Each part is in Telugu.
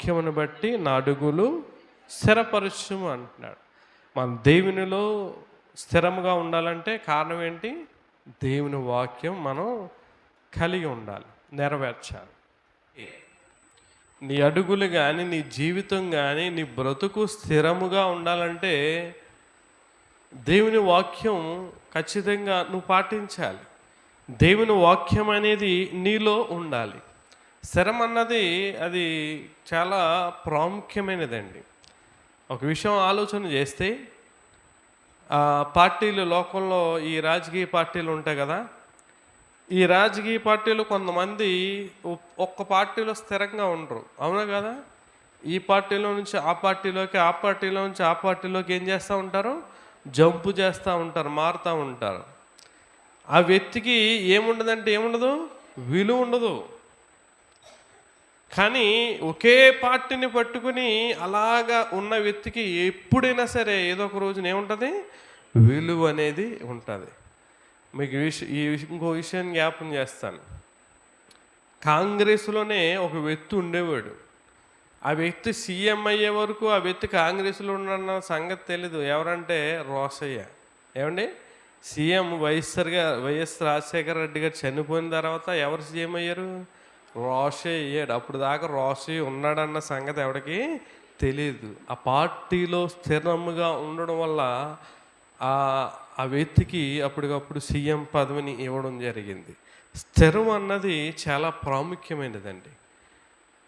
వాక్యమును బట్టి నా అడుగులు స్థిరపరచుము అంటున్నాడు. మన దేవునిలో స్థిరముగా ఉండాలంటే కారణం ఏంటి? దేవుని వాక్యం మనం కలిగి ఉండాలి, నెరవేర్చాలి. నీ అడుగులు కానీ, నీ జీవితం కానీ, నీ బ్రతుకు స్థిరముగా ఉండాలంటే దేవుని వాక్యం ఖచ్చితంగా నువ్వు పాటించాలి. దేవుని వాక్యం అనేది నీలో ఉండాలి. స్థిరం అన్నది అది చాలా ప్రాముఖ్యమైనదండి. ఒక విషయం ఆలోచన చేస్తే, పార్టీలు లోకంలో ఈ రాజకీయ పార్టీలు ఉంటాయి కదా, ఈ రాజకీయ పార్టీలు కొంతమంది ఒక్క పార్టీలో స్థిరంగా ఉండరు, అవునా కదా? ఈ పార్టీలో నుంచి ఆ పార్టీలోకి, ఆ పార్టీలో నుంచి ఆ పార్టీలోకి ఏం చేస్తూ ఉంటారు? జంపు చేస్తూ ఉంటారు, మారుతూ ఉంటారు. ఆ వ్యక్తికి ఏముండదంటే ఏముండదు, విలువ ఉండదు. కానీ ఒకే పార్టీని పట్టుకుని అలాగా ఉన్న వ్యక్తికి ఎప్పుడైనా సరే ఏదో ఒక రోజున ఏముంటుంది? విలువ అనేది ఉంటుంది. మీకు ఇంకో విషయాన్ని జ్ఞాపకం చేస్తాను. కాంగ్రెస్లోనే ఒక వ్యక్తి ఉండేవాడు. ఆ వ్యక్తి సీఎం అయ్యే వరకు ఆ వ్యక్తి కాంగ్రెస్లో ఉన్న సంగతి తెలీదు. ఎవరంటే రోసయ్య. ఏమండి, సీఎం వైఎస్ రాజశేఖర రెడ్డి గారు చనిపోయిన తర్వాత ఎవరు సీఎం అయ్యారు? రోసయ్య అయ్యాడు. అప్పుడు దాకా రోసయ్య ఉన్నాడన్న సంగతి ఎవరికి తెలియదు. ఆ పార్టీలో స్థిరముగా ఉండడం వల్ల ఆ వ్యక్తికి అప్పటికప్పుడు సీఎం పదవిని ఇవ్వడం జరిగింది. స్థిరం అన్నది చాలా ప్రాముఖ్యమైనదండి.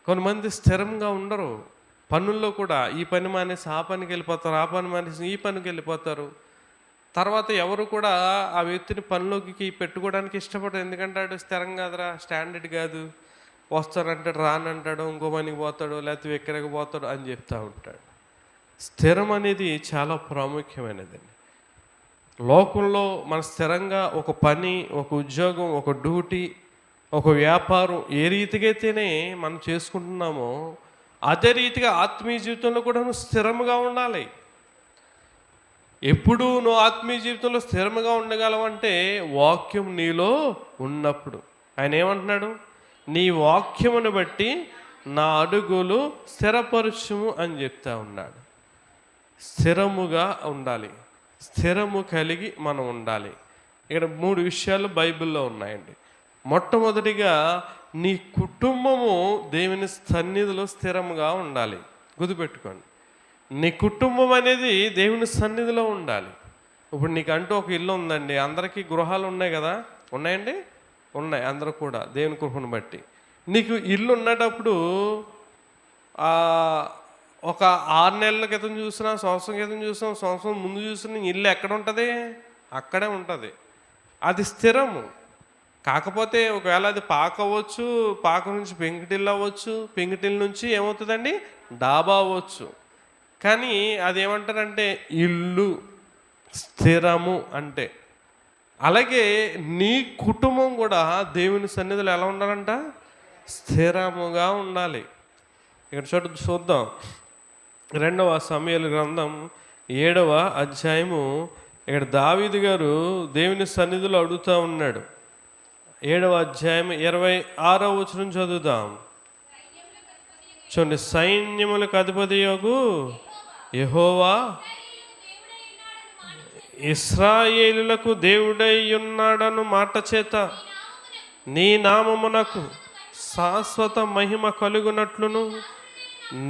కొంతమంది స్థిరంగా ఉండరు. పనుల్లో కూడా ఈ పని మానేసి ఆ పనికి వెళ్ళిపోతారు, ఆ పని మానేసి ఈ పనికి వెళ్ళిపోతారు. తర్వాత ఎవరు కూడా ఆ వ్యక్తిని పనిలోకి పెట్టుకోవడానికి ఇష్టపడరు. ఎందుకంటే ఆడు స్థిరం కాదురా, స్టాండర్డ్ కాదు, వస్తానంటాడు, రానంటాడు, ఇంకో పనికి పోతాడు, లేకపోతే ఎక్కడికి పోతాడు అని చెప్తూ ఉంటాడు. స్థిరం అనేది చాలా ప్రాముఖ్యమైనదండి. లోకంలో మన స్థిరంగా ఒక పని, ఒక ఉద్యోగం, ఒక డ్యూటీ, ఒక వ్యాపారం ఏ రీతిగా అయితేనే మనం చేసుకుంటున్నామో అదే రీతిగా ఆత్మీయ జీవితంలో కూడా నువ్వు స్థిరంగా ఉండాలి. ఎప్పుడు నువ్వు ఆత్మీయ జీవితంలో స్థిరంగా ఉండగలవంటే వాక్యం నీలో ఉన్నప్పుడు. ఆయన ఏమంటున్నాడు? నీ వాక్యమును బట్టి నా అడుగులు స్థిరపరచుము అని చెప్తా ఉన్నాడు. స్థిరముగా ఉండాలి, స్థిరము కలిగి మనం ఉండాలి. ఇక్కడ 3 విషయాలు బైబిల్లో ఉన్నాయండి. మొట్టమొదటిగా నీ కుటుంబము దేవుని సన్నిధిలో స్థిరంగా ఉండాలి. గుర్తుపెట్టుకోండి, నీ కుటుంబం అనేది దేవుని సన్నిధిలో ఉండాలి. ఇప్పుడు నీకంటూ ఒక ఇల్లు ఉందండి. అందరికీ గృహాలు ఉన్నాయి కదా, ఉన్నాయండి, ఉన్నాయి. అందరూ కూడా దేవుని కృపను బట్టి నీకు ఇల్లు ఉన్నప్పుడు ఒక 6 నెలల క్రితం చూసినా, సంవత్సరం క్రితం చూసినా, సంవత్సరం ముందు చూసినా ఇల్లు ఎక్కడ ఉంటుంది? అక్కడే ఉంటుంది. అది స్థిరము. కాకపోతే ఒకవేళ అది పాక అవ్వచ్చు, పాక నుంచి పెంకుటిల్లు అవ్వచ్చు, పెంకుటిల్లు నుంచి ఏమవుతుందండి? డాబా అవ్వచ్చు. కానీ అది ఏమంటారంటే ఇల్లు స్థిరము అంటే. అలాగే నీ కుటుంబం కూడా దేవుని సన్నిధిలో ఎలా ఉండాలంట? స్థిరముగా ఉండాలి. ఇక్కడ చూద్దాం. 2వ సమూయేలు గ్రంథం 7వ అధ్యాయము. ఇక్కడ దావీదు గారు దేవుని సన్నిధిలో అడుగుతూ ఉన్నాడు. 7వ అధ్యాయం 26వ వచనం చదువుదాం. చూడండి, సైన్యములకు అధిపతియగు యెహోవా ఇశ్రాయేలులకు దేవుడై ఉన్నాడను మాట చేత నీ నామమునకు శాశ్వత మహిమ కలుగునట్లును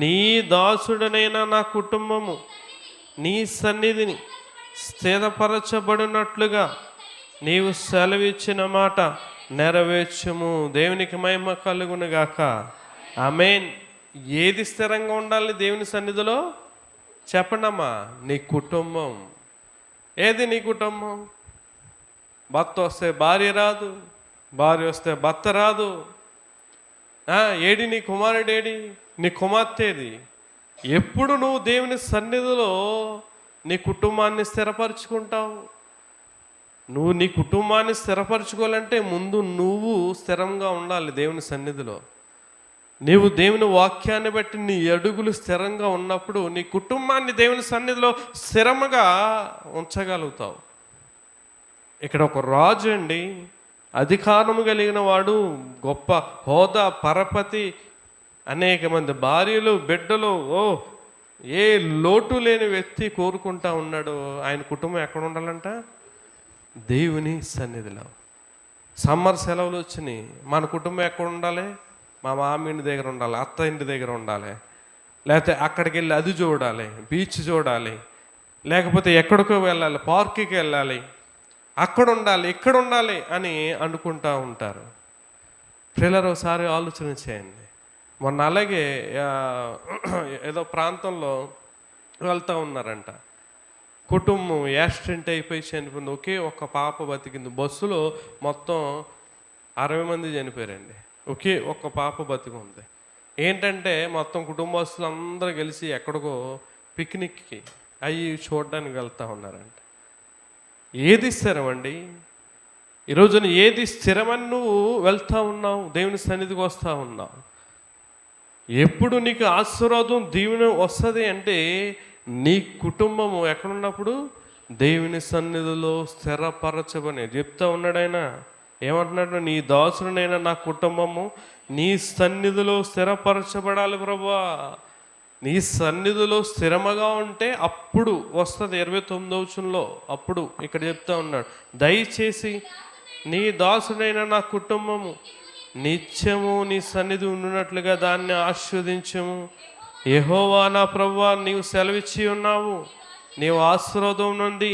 నీ దాసుడనైన నా కుటుంబము నీ సన్నిధిని స్థిరపరచబడినట్లుగా నీవు సెలవిచ్చిన మాట నెరవేర్చుము. దేవునికి మహిమ కలుగునుగాక. ఆమేన్. ఏది స్థిరంగా ఉండాలి దేవుని సన్నిధిలో? చెప్పండమ్మా. నీ కుటుంబం. ఏది నీ కుటుంబం? భర్త వస్తే భార్య రాదు, భార్య వస్తే భర్త రాదు. ఏడి నీ కుమారుడు, ఏడి నీ కుమార్తెది? ఎప్పుడు నువ్వు దేవుని సన్నిధిలో నీ కుటుంబాన్ని స్థిరపరచుకుంటావు? నువ్వు నీ కుటుంబాన్ని స్థిరపరచుకోవాలంటే ముందు నువ్వు స్థిరంగా ఉండాలి దేవుని సన్నిధిలో. నీవు దేవుని వాక్యాన్ని బట్టి నీ అడుగులు స్థిరంగా ఉన్నప్పుడు నీ కుటుంబాన్ని దేవుని సన్నిధిలో స్థిరంగా ఉంచగలుగుతావు. ఇక్కడ ఒక రాజు అండి, అధికారము కలిగిన వాడు, గొప్ప హోదా, పరపతి, అనేక మంది భార్యలు, బిడ్డలు, ఏ లోటు లేని వ్యక్తి కోరుకుంటా ఉన్నాడు ఆయన కుటుంబం ఎక్కడ ఉండాలంట? దేవుని సన్నిధిలో. సమ్మర్ సెలవులు వచ్చినాయి, మన కుటుంబం ఎక్కడ ఉండాలి? మా మామ ఇంటి దగ్గర ఉండాలి, అత్త ఇంటి దగ్గర ఉండాలి, లేకపోతే అక్కడికి వెళ్ళి అది చూడాలి, బీచ్ చూడాలి, లేకపోతే ఎక్కడికో వెళ్ళాలి, పార్కుకి వెళ్ళాలి, అక్కడ ఉండాలి, ఇక్కడ ఉండాలి అని అనుకుంటా ఉంటారు. పిల్లలు ఒకసారి ఆలోచన చేయండి. మొన్న అలాగే ఏదో ప్రాంతంలో వెళ్తూ ఉన్నారంట, కుటుంబం యాక్సిడెంట్ అయిపోయి చనిపోయింది. ఒకే ఒక్క పాప బతికింది. బస్సులో మొత్తం 60 మంది చనిపోయారండి, ఒకే ఒక్క పాప బతికుంది. ఏంటంటే మొత్తం కుటుంబస్తులు అందరూ కలిసి ఎక్కడికో పిక్నిక్కి అవి చూడడానికి వెళ్తూ ఉన్నారంట. ఏది స్థిరమండి? ఈరోజున ఏది స్థిరమని నువ్వు వెళ్తూ ఉన్నావు? దేవుని సన్నిధికి వస్తూ ఉన్నావు. ఎప్పుడు నీకు ఆశీర్వాదం దీవెన వస్తుంది అంటే నీ కుటుంబము ఎక్కడున్నప్పుడు? దేవుని సన్నిధిలో స్థిరపరచబని చెప్తా ఉన్నాడు ఆయన. ఏమంటున్నాడు? నీ దాసునైనా నా కుటుంబము నీ సన్నిధిలో స్థిరపరచబడాలి ప్రభువా. నీ సన్నిధిలో స్థిరముగా ఉంటే అప్పుడు వస్తుంది. 29వ వచనంలో అప్పుడు ఇక్కడ చెప్తా ఉన్నాడు, దయచేసి నీ దాసునైనా నా కుటుంబము నిత్యము నీ సన్నిధి ఉండునట్లుగా దాన్ని ఆస్వాదించము. యెహోవా నా ప్రభువా, నీవు సెలవిచ్చి ఉన్నావు, నీవు ఆశీర్వాదం నుండి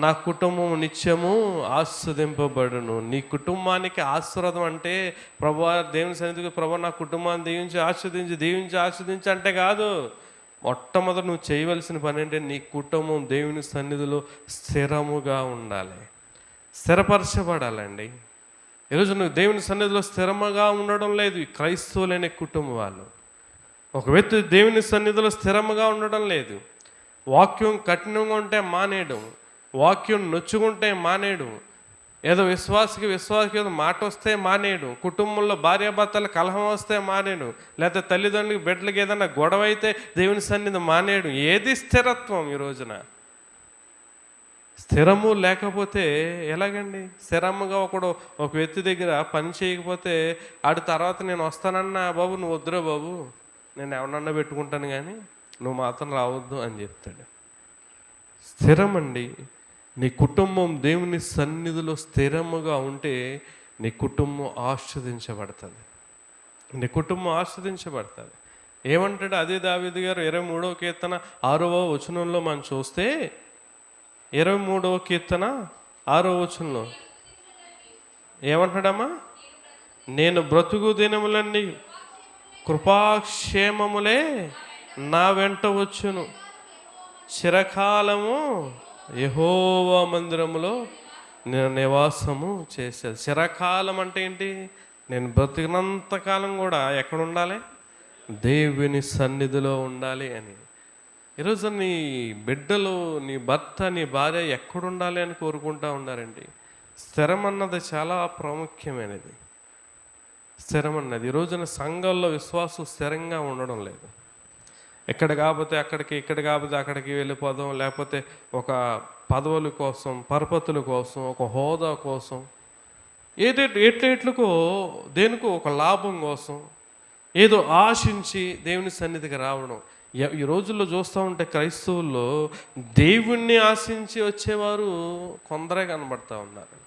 నా కుటుంబం నిత్యము ఆస్వాదింపబడును. నీ కుటుంబానికి ఆశీర్వాదం అంటే ప్రభువా, దేవుని సన్నిధికి ప్రభువా నా కుటుంబాన్ని దీవించి ఆస్వాదించి అంటే కాదు. మొట్టమొదటి నువ్వు చేయవలసిన పని అంటే నీ కుటుంబం దేవుని సన్నిధిలో స్థిరముగా ఉండాలి, స్థిరపరచబడాలండి. ఈరోజు నువ్వు దేవుని సన్నిధిలో స్థిరముగా ఉండడం లేదు. క్రైస్తవులైన కుటుంబం వాళ్ళు, ఒక వ్యక్తి దేవుని సన్నిధిలో స్థిరముగా ఉండడం లేదు. వాక్యం కఠినంగా ఉంటే మానేయడం, వాక్యం నొచ్చుకుంటే మానేయడం, ఏదో విశ్వాసకి ఏదో మాట వస్తే మానేయడం, కుటుంబంలో భార్యాభర్తల కలహం వస్తే మానేయడం, లేకపోతే తల్లిదండ్రులకి బిడ్డలకి ఏదైనా గొడవ అయితే దేవుని సన్నిధి మానేయడం. ఏది స్థిరత్వం ఈ రోజున? స్థిరము లేకపోతే ఎలాగండి? స్థిరముగా ఒక వ్యక్తి దగ్గర పని చేయకపోతే ఆడి తర్వాత నేను వస్తానన్నా, బాబు నువ్వు వద్దురా బాబు, నేను ఎవరన్నా పెట్టుకుంటాను కానీ నువ్వు మాత్రం రావద్దు అని చెప్తాడు. స్థిరమండి. నీ కుటుంబం దేవుని సన్నిధిలో స్థిరముగా ఉంటే నీ కుటుంబం ఆస్వాదించబడుతుంది, నీ కుటుంబం ఆస్వాదించబడుతుంది. ఏమంటాడు అదే దావీదు గారు 23వ కీర్తన 6వ వచనంలో మనం చూస్తే, 23వ కీర్తన 6వ వచనంలో ఏమంటాడమ్మా? నేను బ్రతుకు దినములన్నీ కృపాక్షేమములే నా వెంట వచ్చును, చిరకాలము యెహోవా మందిరములో నేను నివాసము చేసేది. చిరకాలం అంటే ఏంటి? నేను బ్రతికినంతకాలం కూడా ఎక్కడ ఉండాలి? దేవుని సన్నిధిలో ఉండాలి అని. ఈరోజు నీ బిడ్డలు, నీ భర్త, నీ భార్య ఎక్కడుండాలి అని కోరుకుంటూ ఉన్నారండి. స్థిరం అన్నది చాలా ప్రాముఖ్యమైనది. స్థిరం అన్నది ఈ రోజున సంఘాల్లో విశ్వాసం స్థిరంగా ఉండడం లేదు. ఎక్కడ కాకపోతే అక్కడికి, ఇక్కడ కాకపోతే అక్కడికి వెళ్ళిపోదాం, లేకపోతే ఒక పదవుల కోసం, పరపతుల కోసం, ఒక హోదా కోసం, ఎట్లకో దేనికో ఒక లాభం కోసం ఏదో ఆశించి దేవుని సన్నిధికి రావడం. ఈ రోజుల్లో చూస్తూ ఉంటే క్రైస్తవుల్లో దేవుణ్ణి ఆశించి వచ్చేవారు కొందరే కనబడతా ఉన్నారు.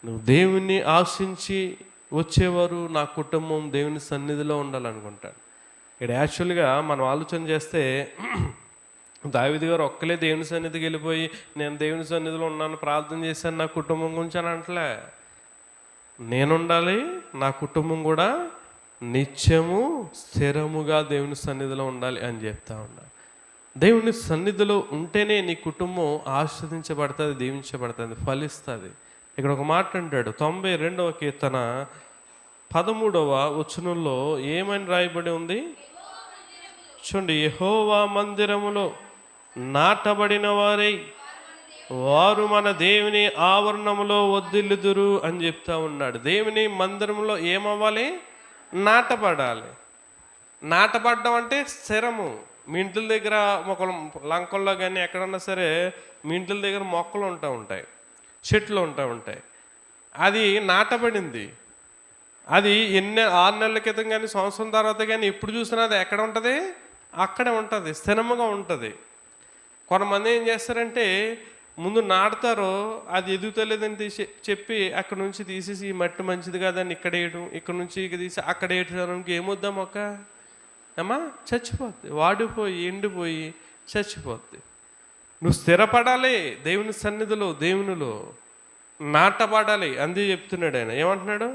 నువ్వు దేవుణ్ణి ఆశించి వచ్చేవారు నా కుటుంబం దేవుని సన్నిధిలో ఉండాలనుకుంటాడు. ఇక్కడ యాక్చువల్గా మనం ఆలోచన చేస్తే దావీదు గారు ఒక్కలే దేవుని సన్నిధికి వెళ్ళిపోయి నేను దేవుని సన్నిధిలో ఉన్నాను, ప్రార్థన చేశాను నా కుటుంబం గురించి అని అంటలే. నేనుండాలి, నా కుటుంబం కూడా నిత్యము స్థిరముగా దేవుని సన్నిధిలో ఉండాలి అని చెప్తా ఉన్నాను. దేవుని సన్నిధిలో ఉంటేనే నీ కుటుంబం ఆస్వాదించబడుతుంది, దీవించబడుతుంది, ఫలిస్తుంది. ఇక్కడ ఒక మాట అంటాడు 92వ కీర్తన 13వ వచనంలో ఏమని రాయబడి ఉంది చూడండి, యెహోవా మందిరములో నాటబడిన వారై వారు మన దేవుని ఆవరణములో వర్ధిల్లుదురు అని చెప్తా ఉన్నాడు. దేవుని మందిరంలో ఏమవ్వాలి? నాటపడాలి. నాటపడడం అంటే స్థిరము. మీ ఇంటి దగ్గర మొక్కలు, లంకల్లో కానీ ఎక్కడన్నా సరే మీ ఇంటి దగ్గర మొక్కలు ఉంటాయి, చెట్లు ఉంటాయి. అది నాటబడింది. అది 6 నెలల క్రితం కానీ సంవత్సరం తర్వాత కానీ ఎప్పుడు చూసినా అది ఎక్కడ ఉంటుంది? అక్కడే ఉంటుంది, స్థిరముగా ఉంటుంది. కొంతమంది ఏం చేస్తారంటే ముందు నాటుతారో అది ఎదుగుతలేదని తీసి చెప్పి అక్కడ నుంచి తీసేసి ఈ మట్టి మంచిది కాదని ఇక్కడ వేయడం, ఇక్కడ నుంచి ఇక తీసి అక్కడ వేయడానికి ఏమొద్దాం మొక్క అమ్మా చచ్చిపోద్ది, వాడిపోయి ఎండిపోయి చచ్చిపోద్ది. నువ్వు స్థిరపడాలి దేవుని సన్నిధిలో, దేవునిలో నాటబడాలి. అందే చెప్తున్నాడు ఆయన. ఏమంటున్నాడు?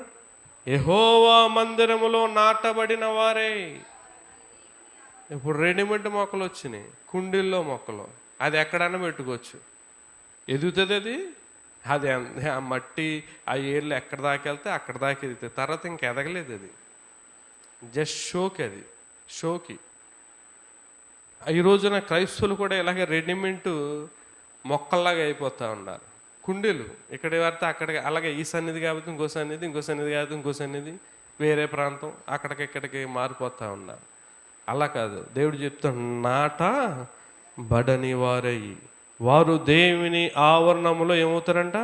యెహోవా మందిరములో నాటబడిన వారే. ఇప్పుడు రెడీమేడ్ మొక్కలు వచ్చినాయి, కుండీల్లో మొక్కలు. అది ఎక్కడైనా పెట్టుకోవచ్చు, ఎదుగుతుంది. అది ఆ మట్టి ఆ ఏళ్ళు ఎక్కడ దాకా వెళ్తే అక్కడ దాకా ఎదుగుతుంది. తర్వాత ఇంక ఎదగలేదు. అది జస్ట్ షోకి, అది షోకి. ఈ రోజున క్రైస్తవులు కూడా ఇలాగే రెడీమేడ్ మొక్కల్లాగా అయిపోతూ ఉన్నారు. కుండీలు ఇక్కడ పడితే అక్కడికి, అలాగే ఈ సన్నిధి కాబట్టి ఇంకో సన్నిధి, ఇంకో సన్నిధి కాబట్టి ఇంకో సన్నిధి, వేరే ప్రాంతం, అక్కడికి ఇక్కడికి మారిపోతూ ఉన్నారు. అలా కాదు, దేవుడు చెప్తాడు నాట బడని వారై వారు దేవుని ఆవరణములో ఏమవుతారంట?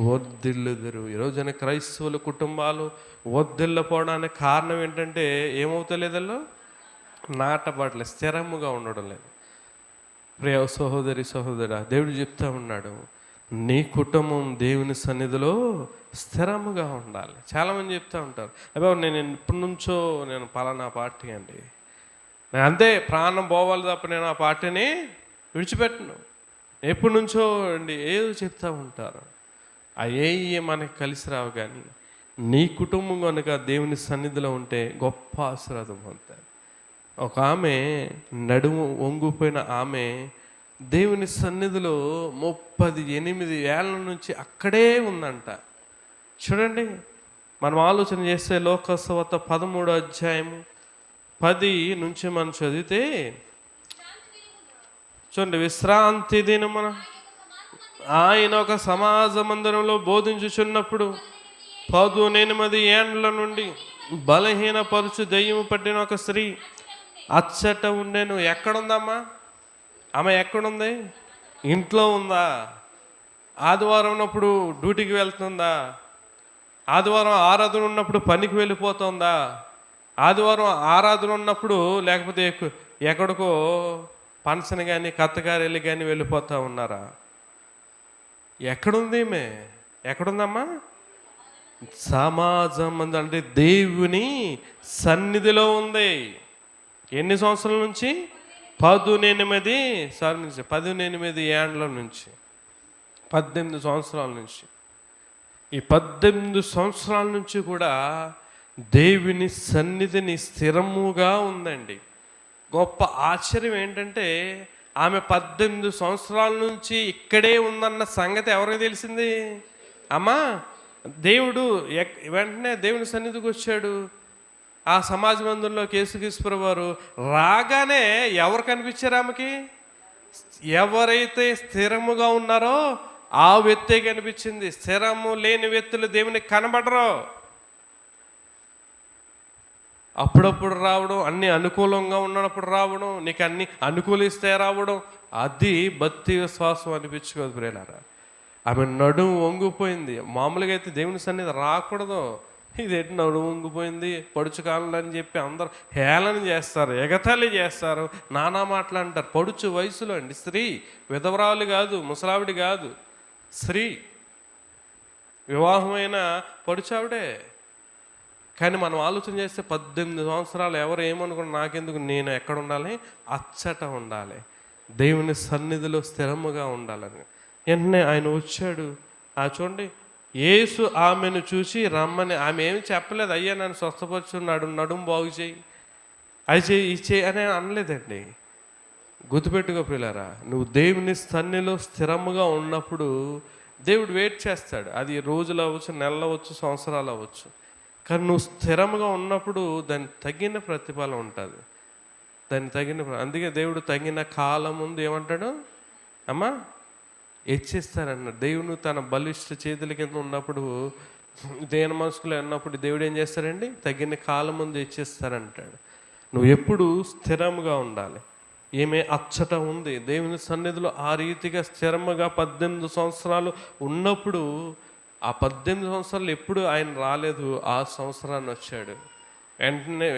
వర్ధిల్లుదురు. ఈరోజున క్రైస్తవుల కుటుంబాలు వర్ధిల్లిపోవడానికి కారణం ఏంటంటే ఏమవుతలేదల్లో నాటబడలేదు, స్థిరముగా ఉండడం లేదు. ప్రియ సహోదరి సహోదరా, దేవుడు చెప్తా ఉన్నాడు నీ కుటుంబం దేవుని సన్నిధిలో స్థిరముగా ఉండాలి. చాలామంది చెప్తూ ఉంటారు, అబ్బాయి నేను ఇప్పటి నుంచో నేను పలానా పార్టీ అండి, నేను అంతే ప్రాణం పోవాలి తప్ప నేను ఆ పార్టీని విడిచిపెట్టను, ఎప్పటి నుంచో అండి ఏదో చెప్తూ ఉంటారు. ఆ ఏ మనకి కలిసి రావు. కానీ నీ కుటుంబం కనుక దేవుని సన్నిధిలో ఉంటే గొప్ప ఆశీర్వాదం పొందుతారు. ఒక ఆమె నడుము వంగిపోయిన ఆమె దేవుని సన్నిధిలో 38 ఏళ్ళ నుంచి అక్కడే ఉందంట. చూడండి, మనం ఆలోచన చేస్తే లోకసువార్త 13వ అధ్యాయము 10 నుంచి మనం చదివితే చూడండి, విశ్రాంతి దినమున ఆయన ఒక సమాజ మందిరంలో బోధించుచున్నప్పుడు 18 ఏండ్ల నుండి బలహీనపరుచు దెయ్యము పట్టిన ఒక స్త్రీ అచ్చట ఉండేను. ఎక్కడుందమ్మా ఆమె? ఎక్కడుంది? ఇంట్లో ఉందా? ఆదివారం ఉన్నప్పుడు డ్యూటీకి వెళ్తుందా? ఆదివారం ఆరాధన ఉన్నప్పుడు పనికి వెళ్ళిపోతుందా? ఆదివారం ఆరాధన ఉన్నప్పుడు లేకపోతే ఎక్కడికో ఫంక్షన్ కానీ కత్తగారెళ్ళి కానీ వెళ్ళిపోతూ ఉన్నారా? ఎక్కడుంది ఈమె? ఎక్కడుందమ్మా? సమాజం అంటే దేవుని సన్నిధిలో ఉంది. ఎన్ని సంవత్సరాల నుంచి? 18 ఏండ్ల నుంచి, 18 సంవత్సరాల నుంచి. ఈ 18 సంవత్సరాల నుంచి కూడా దేవుని సన్నిధిని స్థిరముగా ఉందండి. గొప్ప ఆశ్చర్యం ఏంటంటే ఆమె 18 సంవత్సరాల నుంచి ఇక్కడే ఉందన్న సంగతి ఎవరికి తెలిసింది? అమ్మా, దేవుడు వెంటనే దేవుని సన్నిధికి వచ్చాడు. ఆ సమాజ మందిరంలో యేసుక్రీస్తు వారు రాగానే ఎవరు కనిపించారు ఆమెకి? ఎవరైతే స్థిరముగా ఉన్నారో ఆ వ్యక్తే కనిపించింది. స్థిరము లేని వ్యక్తులు దేవునికి కనబడరు. అప్పుడప్పుడు రావడం, అన్ని అనుకూలంగా ఉన్నప్పుడు రావడం, నీకు అన్ని అనుకూలిస్తే రావడం, అది భక్తి విశ్వాసం అనిపించుకోదు ప్రియులారా. ఆమె నడుము వంగిపోయింది. మామూలుగా అయితే దేవుని సన్నిధి రాకూడదు. ఇదేంటి నడుము వంగిపోయింది పడుచు కాలంలో అని చెప్పి అందరూ హేళన చేస్తారు, ఎగతాళి చేస్తారు, నానా మాటలు అంటారు. పడుచు వయసులో అండి, స్త్రీ, విధవరాలు కాదు, ముసలావిడి కాదు, స్త్రీ, వివాహమైన పడుచావిడే. కానీ మనం ఆలోచన చేస్తే 18 సంవత్సరాలు ఎవరు ఏమనుకున్నా నాకెందుకు, నేను ఎక్కడ ఉండాలి? అచ్చట ఉండాలి, దేవుని సన్నిధిలో స్థిరముగా ఉండాలని. వెంటనే ఆయన వచ్చాడు. చూడండి, యేసు ఆమెను చూసి రమ్మని, ఆమె ఏమి చెప్పలేదు, అయ్యా నన్ను స్వస్థపరుచున్నాడు, నడుము బాగు చేయి, అది చేయి, ఇది చేయి అని అనలేదండి. గుర్తుపెట్టుకో పిల్లరా, నువ్వు దేవుని సన్నిధిలో స్థిరముగా ఉన్నప్పుడు దేవుడు వెయిట్ చేస్తాడు. అది రోజులు అవ్వచ్చు, నెలలు అవ్వచ్చు, సంవత్సరాలు అవ్వచ్చు. కానీ నువ్వు స్థిరముగా ఉన్నప్పుడు దానికి తగిన ప్రతిఫలం ఉంటుంది. అందుకే దేవుడు తగిన కాలం ముందు ఏమంటాడు? అమ్మా హెచ్చిస్తారన్నాడు. దేవుడు తన బలిష్ట చేతుల కింద ఉన్నప్పుడు, దేన మనసులో ఉన్నప్పుడు దేవుడు ఏం చేస్తారండి? తగిన కాలం ముందు హెచ్చిస్తారంటాడు. నువ్వు ఎప్పుడు స్థిరముగా ఉండాలి. ఏమే అచ్చట ఉంది దేవుని సన్నిధిలో ఆ రీతిగా స్థిరముగా 18 సంవత్సరాలు ఉన్నప్పుడు ఆ 18 సంవత్సరాలు ఎప్పుడు ఆయన రాలేదు, ఆ సంవత్సరాన్ని వచ్చాడు. వెంటనే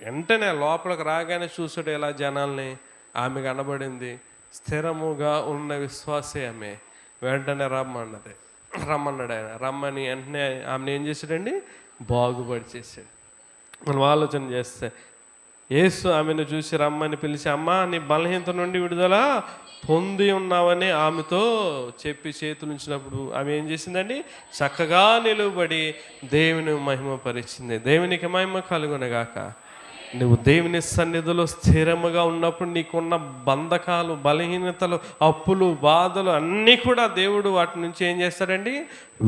వెంటనే లోపలికి రాగానే చూసాడు ఇలా జనాల్ని. ఆమె కనబడింది, స్థిరముగా ఉన్న విశ్వాసే ఆమె. వెంటనే రమ్మన్నాడు ఆయన. రమ్మని వెంటనే ఆమెను ఏం చేశాడండి? బాగుపడి చేశాడు. మనం ఆలోచన చేస్తే యేసు ఆమెను చూసి రమ్మని పిలిచి, అమ్మా నీ బలహీనత నుండి విడుదల పొంది ఉన్నావని ఆమెతో చెప్పి చేతులు ఉంచినప్పుడు ఆమె ఏం చేసిందండి? చక్కగా నిలువబడి దేవుని మహిమపరిచింది. దేవునికి మహిమ కలుగునగాక. నువ్వు దేవుని సన్నిధిలో స్థిరముగా ఉన్నప్పుడు నీకున్న బంధకాలు, బలహీనతలు, అప్పులు, బాధలు అన్నీ కూడా దేవుడు వాటి నుంచి ఏం చేస్తాడండి?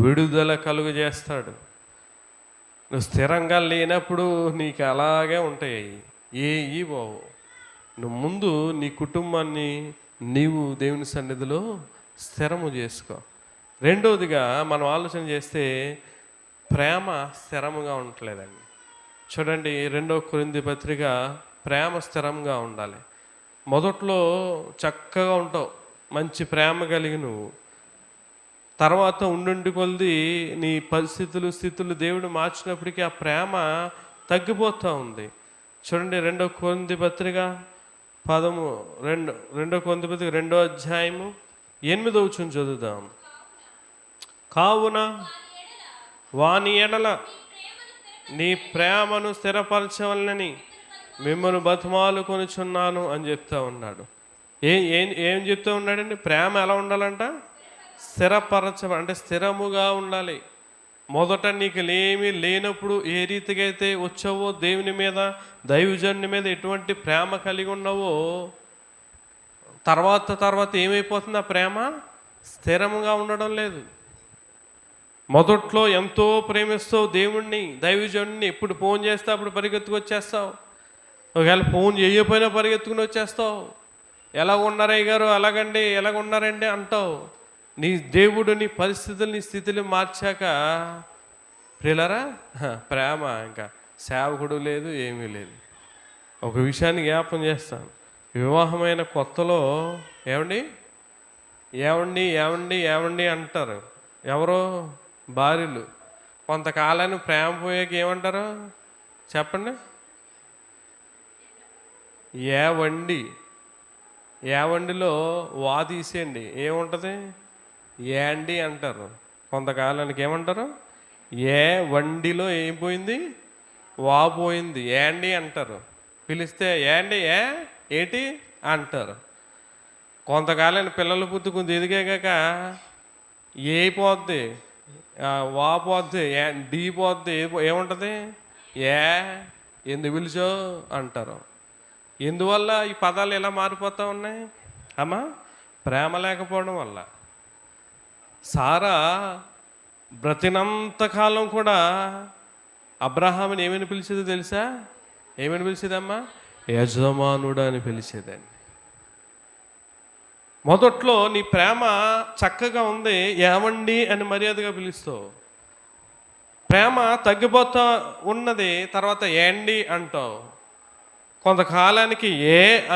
విడుదల కలుగు చేస్తాడు. నువ్వు స్థిరంగా లేనప్పుడు నీకు అలాగే ఉంటాయి, బావు. నువ్వు ముందు నీ కుటుంబాన్ని నీవు దేవుని సన్నిధిలో స్థిరము చేసుకో. రెండవదిగా మనం ఆలోచన చేస్తే ప్రేమ స్థిరముగా ఉండట్లేదండి. చూడండి, 2 కొరింథీ పత్రిక, ప్రేమ స్థిరంగా ఉండాలి. మొదట్లో చక్కగా ఉంటావు, మంచి ప్రేమ కలిగి నువ్వు. తర్వాత ఉండి కొలిది నీ పరిస్థితులు, స్థితులు దేవుడు మార్చినప్పటికీ ఆ ప్రేమ తగ్గిపోతూ ఉంది. చూడండి, 2 కొరింథీ పత్రిక 2 కొరింథీ పత్రిక 2వ అధ్యాయము 8వ వచనం చదువుదాం. కావున వాని ఎడల నీ ప్రేమను స్థిరపరచవలనని మిమ్మల్ని బతిమాలు కొనుచున్నాను అని చెప్తా ఉన్నాడు. ఏం చెప్తూ ఉన్నాడండి? ప్రేమ ఎలా ఉండాలంట? అంటే స్థిరముగా ఉండాలి. మొదట నీకు ఏమీ లేనప్పుడు ఏ రీతిగా అయితే వచ్చావో, దేవుని మీద, దైవజనుని మీద ఎటువంటి ప్రేమ కలిగి ఉన్నావో, తర్వాత ఏమైపోతుంది? ఆ ప్రేమ స్థిరముగా ఉండడం లేదు. మొదట్లో ఎంతో ప్రేమిస్తావు దేవుణ్ణి, దైవజనుడిని. ఎప్పుడు ఫోన్ చేస్తే అప్పుడు పరిగెత్తుకు వచ్చేస్తావు. ఒకవేళ ఫోన్ చేయకపోయినా పరిగెత్తుకుని వచ్చేస్తావు. ఎలా ఉన్నారయ్య గారు, అలాగండి, ఎలాగ ఉన్నారండి అంటావు. నీ దేవుడు నీ పరిస్థితులు, నీ స్థితిని మార్చాక ప్రియులారా, ప్రేమ ఇంకా సేవకుడు లేదు, ఏమీ లేదు. ఒక విషయాన్ని జ్ఞాపకం చేస్తాను. వివాహమైన కొత్తలో ఏమండి అంటారు ఎవరో భార్యలు. కొంతకాలాన్ని ప్రేమ పోయాక ఏమంటారు చెప్పండి? ఏవండిలో వా తీసేయండి, ఏముంటుంది? ఏండి అంటారు. కొంతకాలానికి ఏమంటారు? వండిలో ఏం పోయింది? వా పోయింది, ఏండి అంటారు. పిలిస్తే ఏంటి ఏంటి అంటారు. కొంతకాలానికి పిల్లలు పుట్టుకుంది ఎదిగాక పోద్ది, వా పోద్ది, డీ పోద్ది, ఏముంటుంది? ఎందుకు పిలిచో అంటారు. ఎందువల్ల ఈ పదాలు ఎలా మారిపోతూ ఉన్నాయి అమ్మా? ప్రేమ లేకపోవడం వల్ల. సారా బ్రతినంతకాలం కూడా అబ్రహాముని ఏమని పిలిచేదో తెలుసా? ఏమని పిలిచేదమ్మా? యజమానుడు అని పిలిచేదండి. మొదట్లో నీ ప్రేమ చక్కగా ఉంది, ఏమండి అని మర్యాదగా పిలుస్తావు. ప్రేమ తగ్గిపోతా ఉన్నది, తర్వాత ఏండి అంటావు. కొంతకాలానికి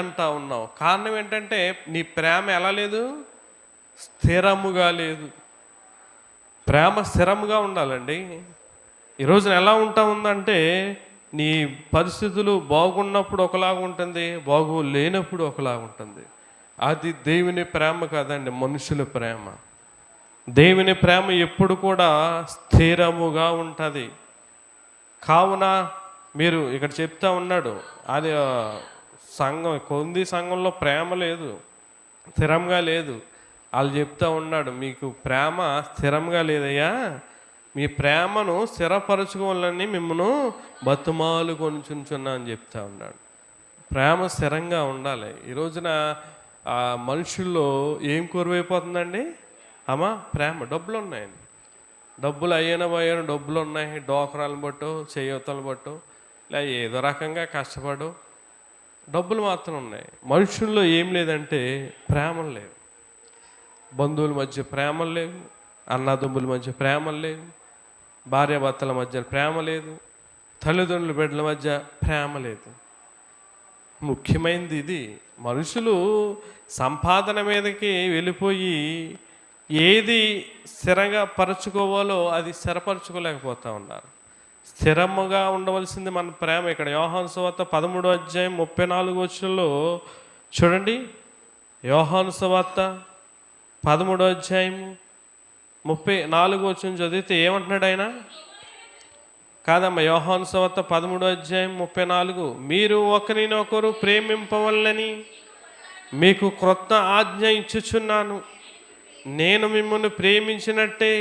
అంటా ఉన్నావు. కారణం ఏంటంటే నీ ప్రేమ ఎలా లేదు? స్థిరముగా లేదు. ప్రేమ స్థిరముగా ఉండాలండి. ఈరోజున ఎలా ఉంటా ఉందంటే, నీ పరిస్థితులు బాగున్నప్పుడు ఒకలాగా ఉంటుంది, లేనప్పుడు ఒకలాగా ఉంటుంది. అది దేవుని ప్రేమ కాదండి, మనుషుల ప్రేమ. దేవుని ప్రేమ ఎప్పుడు కూడా స్థిరముగా ఉంటుంది. కావున మీరు ఇక్కడ చెప్తా ఉన్నాడు, అది కొరింథీ సంఘంలో ప్రేమ లేదు, స్థిరంగా లేదు. వాళ్ళు చెప్తా ఉన్నాడు, మీకు ప్రేమ స్థిరంగా లేదయ్యా, మీ ప్రేమను స్థిరపరచుకోవాలని మిమ్మల్ని బతుమాలు కొనుచున్నా అని చెప్తా ఉన్నాడు. ప్రేమ స్థిరంగా ఉండాలి. ఈ రోజున మనుషుల్లో ఏం కొరువైపోతుందండి అమ్మా? ప్రేమ. డబ్బులు ఉన్నాయండి, డబ్బులు పోయాను, డబ్బులు ఉన్నాయి, డోకరాలను బట్టు, చేయూతలు బట్టు, ఇలా ఏదో రకంగా కష్టపడు, డబ్బులు మాత్రం ఉన్నాయి. మనుషుల్లో ఏం లేదంటే ప్రేమలు లేవు. బంధువుల మధ్య ప్రేమలు లేవు, అన్నదమ్ముల మధ్య ప్రేమలు లేవు, భార్యాభర్తల మధ్య ప్రేమ లేదు, తల్లిదండ్రుల బిడ్డల మధ్య ప్రేమ లేదు. ముఖ్యమైనది ఇది. మనుషులు సంపాదన మీదకి వెళ్ళిపోయి ఏది స్థిరంగా పరుచుకోవాలో అది స్థిరపరచుకోలేకపోతా ఉన్నారు. స్థిరముగా ఉండవలసింది మన ప్రేమ. ఇక్కడ యోహాను సువార్త 13 అధ్యాయం 34 చూడండి. యోహాను సువార్త 13 అధ్యాయం 34 చదివితే ఏమంటున్నాడు ఆయన? కాదమ్మా, యోహాను సువార్త 13 అధ్యాయం 34, మీరు ఒకరినొకరు ప్రేమింపవలనని మీకు క్రొత్త ఆజ్ఞ ఇచ్చుచున్నాను, నేను మిమ్మల్ని ప్రేమించినట్టే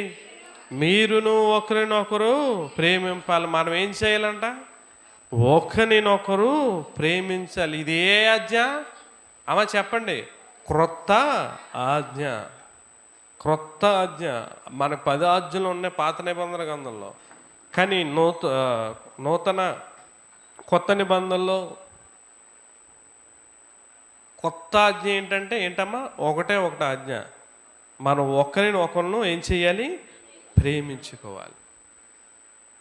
మీరును ఒకరినొకరు ప్రేమింపాలి. మనం ఏం చేయాలంట? ఒకరినొకరు ప్రేమించాలి. ఇది ఏ ఆజ్ఞ అమ్మ చెప్పండి? క్రొత్త ఆజ్ఞ. క్రొత్త ఆజ్ఞ. మన 10 ఆజ్ఞలు ఉన్నాయి పాత నిబంధన గ్రంథంలో, కానీ నూతన కొత్త నిబంధనలో కొత్త ఆజ్ఞ ఏంటమ్మా? ఒకటే ఆజ్ఞ. మనం ఒకరిని ఏం చేయాలి? ప్రేమించుకోవాలి.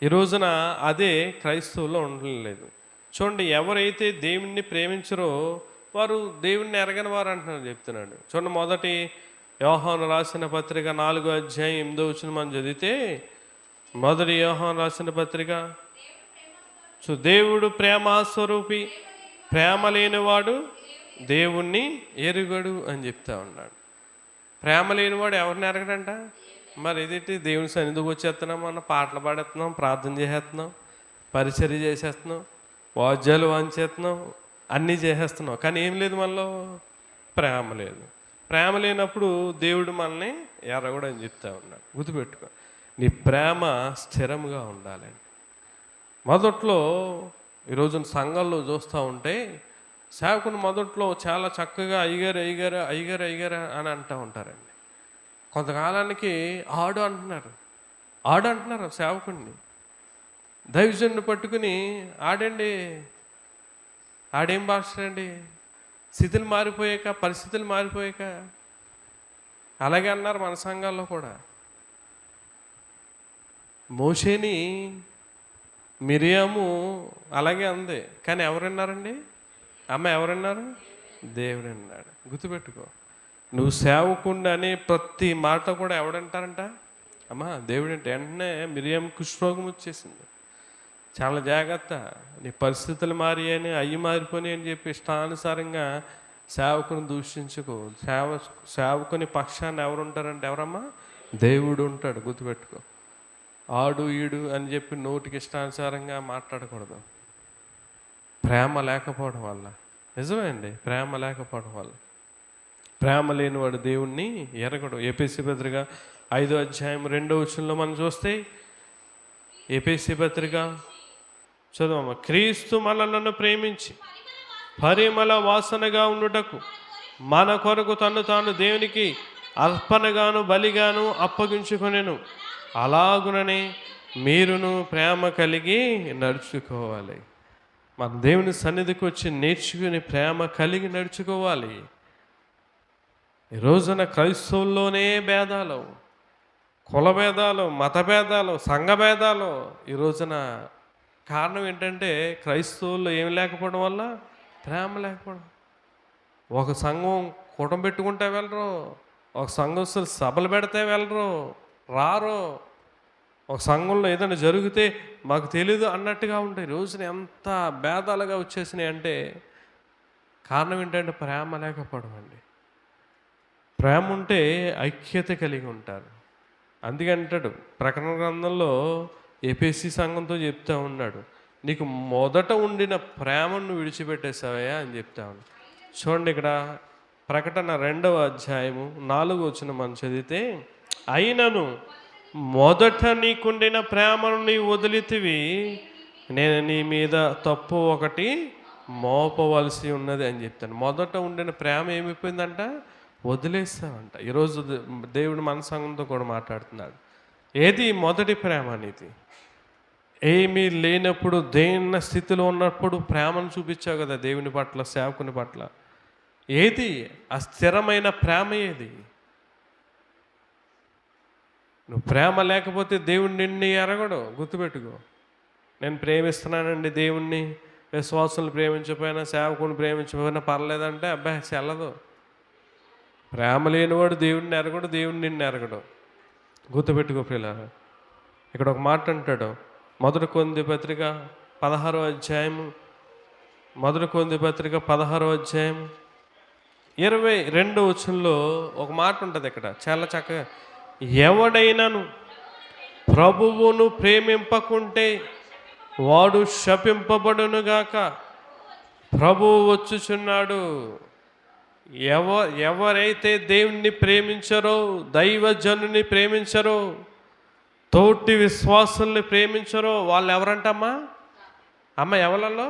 ఈ రోజున అదే క్రైస్తవుల్లో ఉండలేదు. చూడండి, ఎవరైతే దేవుణ్ణి ప్రేమించరో వారు దేవుణ్ణి ఎరగని వారు అంటున్నారు, చెప్తున్నాడు. చూడండి, మొదటి యోహాను రాసిన పత్రిక 4 అధ్యాయం 8 మనం చదివితే, మొదటి యోహాను రాసిన పత్రిక, దేవుడు ప్రేమస్వరూపి, ప్రేమ లేనివాడు దేవుణ్ణి ఎరుగడు అని చెప్తా ఉన్నాడు. ప్రేమ లేనివాడు ఎవరిని ఎరగడంట? మరి ఇదేంటి? దేవుని సన్నిధికి వచ్చేస్తున్నాం, మనం పాటలు పాడేస్తున్నాం, ప్రార్థన చేసేస్తున్నాం, పరిచర్య చేసేస్తున్నాం, వాద్యాలు వాంచేస్తున్నాం, అన్నీ చేసేస్తున్నాం, కానీ ఏం లేదు మనలో? ప్రేమ లేదు. ప్రేమ లేనప్పుడు దేవుడు మనల్ని ఎరగడు అని చెప్తా ఉన్నాడు. గుర్తుపెట్టుకో, నీ ప్రేమ స్థిరంగా ఉండాలండి. మొదట్లో ఈరోజు సంఘాల్లో చూస్తూ ఉంటే సేవకుని మొదట్లో చాలా చక్కగా అయ్యగారు అయ్యగారు అయ్యగారు అయ్యగారు అని అంటూ ఉంటారండి. కొంతకాలానికి ఆడు అంటున్నారు సేవకుడిని. దైవజనుని పట్టుకుని ఆడండి, ఆడేం భాషండి? స్థితులు మారిపోయాక, పరిస్థితులు మారిపోయాక అలాగే అన్నారు మన సంఘాల్లో కూడా. మోషేని మిరియాము అలాగే అంది, కానీ ఎవరన్నారండి? అమ్మ ఎవరన్నారు? దేవుడు అన్నాడు. గుర్తుపెట్టుకో, నువ్వు సేవకుండా అనే ప్రతి మాట కూడా ఎవడంటారంట? అమ్మా దేవుడంటే. వెంటనే మిరియాం కుష్ఠరోగం వచ్చేసింది. చాలా జాగ్రత్త, నీ పరిస్థితులు మారియని, అయ్యి మారిపోయి అని చెప్పి ఇష్టానుసారంగా సేవకుని దూషించుకో. సేవకుని పక్షాన్ని ఎవరు ఉంటారంటే ఎవరమ్మా? దేవుడు ఉంటాడు. గుర్తుపెట్టుకో, ఆడు ఈడు అని చెప్పి నోటికి ఇష్టానుసారంగా మాట్లాడకూడదు. ప్రేమ లేకపోవడం వల్ల, నిజమే అండి, ప్రేమ లేకపోవడం వల్ల. ప్రేమ లేనివాడు దేవుణ్ణి ఎరగడు. ఎఫెసీ పత్రిక 5 అధ్యాయం 2 మనం చూస్తే, ఎఫెసీ పత్రిక చదవమ్మ. క్రీస్తు మనలను ప్రేమించి పరిమళ వాసనగా ఉండుటకు మన కొరకు తను తాను దేవునికి అర్పణగాను బలిగాను అప్పగించుకొనెను. అలాగుననే మీరును ప్రేమ కలిగి నడుచుకోవాలి. మన దేవుని సన్నిధికి వచ్చి నేర్చుకుని ప్రేమ కలిగి నడుచుకోవాలి. ఈ రోజున క్రైస్తవుల్లోనే భేదాలు, కుల భేదాలు, మత భేదాలు, సంఘ భేదాలు. ఈ రోజున కారణం ఏంటంటే క్రైస్తవుల్లో ఏమి లేకపోవడం వల్ల? ప్రేమ లేకపోవడం. ఒక సంఘం కూటం పెట్టుకుంటే వెళ్ళరు, ఒక సంఘస్థులు సభలు పెడితే వెళ్ళరు, రారు. ఒక సంఘంలో ఏదైనా జరిగితే మాకు తెలీదు అన్నట్టుగా ఉంటాయి. రోజున ఎంత భేదాలుగా వచ్చేసినాయి అంటే కారణం ఏంటంటే ప్రేమ లేకపోవడం అండి. ప్రేమ ఉంటే ఐక్యత కలిగి ఉంటారు. అందుకంటాడు ప్రకటన గ్రంథంలో ఎఫెసీ సంఘంతో చెప్తా ఉన్నాడు, నీకు మొదట ఉండిన ప్రేమను విడిచిపెట్టేసావయ్యా అని చెప్తా ఉన్నాడు. చూడండి, ఇక్కడ ప్రకటన 2 అధ్యాయం 4 మనం చదివితే, అయినను మొదట నీకుండిన ప్రేమను నీవు వదిలితివి, నేను నీ మీద తప్పు ఒకటి మోపవలసి ఉన్నది అని చెప్తాను. మొదట ఉండిన ప్రేమ ఏమైపోయిందంట? వదిలేస్తామంట. ఈరోజు దేవుడు మన సంఘంతో కూడా మాట్లాడుతున్నాడు. ఏది మొదటి ప్రేమ అనేది? ఏమీ లేనప్పుడు, దేన్న స్థితిలో ఉన్నప్పుడు ప్రేమను చూపించావు కదా దేవుని పట్ల, సేవకుని పట్ల. ఏది ఆ స్థిరమైన ప్రేమ? ఏది? నువ్వు ప్రేమ లేకపోతే దేవుడు నిన్ను ఎరగడు. గుర్తుపెట్టుకో, నేను ప్రేమిస్తున్నానండి దేవుణ్ణి, విశ్వాసులు ప్రేమించకపోయినా, సేవకుని ప్రేమించకపోయినా పర్లేదంటే అబ్బాయి చెల్లదు. ప్రేమ లేనివాడు దేవుడిని ఎరగడు, దేవుడిని నిన్ను ఎరగడు. గుర్తుపెట్టుకో పిల్లలు. ఇక్కడ ఒక మాట అంటాడు, మొదటి కొరింథీ పత్రిక 16వ అధ్యాయము, మొదటి కొరింథీ పత్రిక 16వ అధ్యాయం 22వ వచనంలో ఒక మాట ఉంటుంది. ఇక్కడ చాలా చక్కగా, ఎవడైనాను ప్రభువును ప్రేమింపకుంటే వాడు శపింపబడునుగాక, ప్రభువు వచ్చుచున్నాడు. ఎవరైతే దేవుణ్ణి ప్రేమించరో, దైవజనుని ప్రేమించరో, తోటి విశ్వాసుల్ని ప్రేమించరో వాళ్ళు ఎవరంటమ్మా? ఎవరిలో?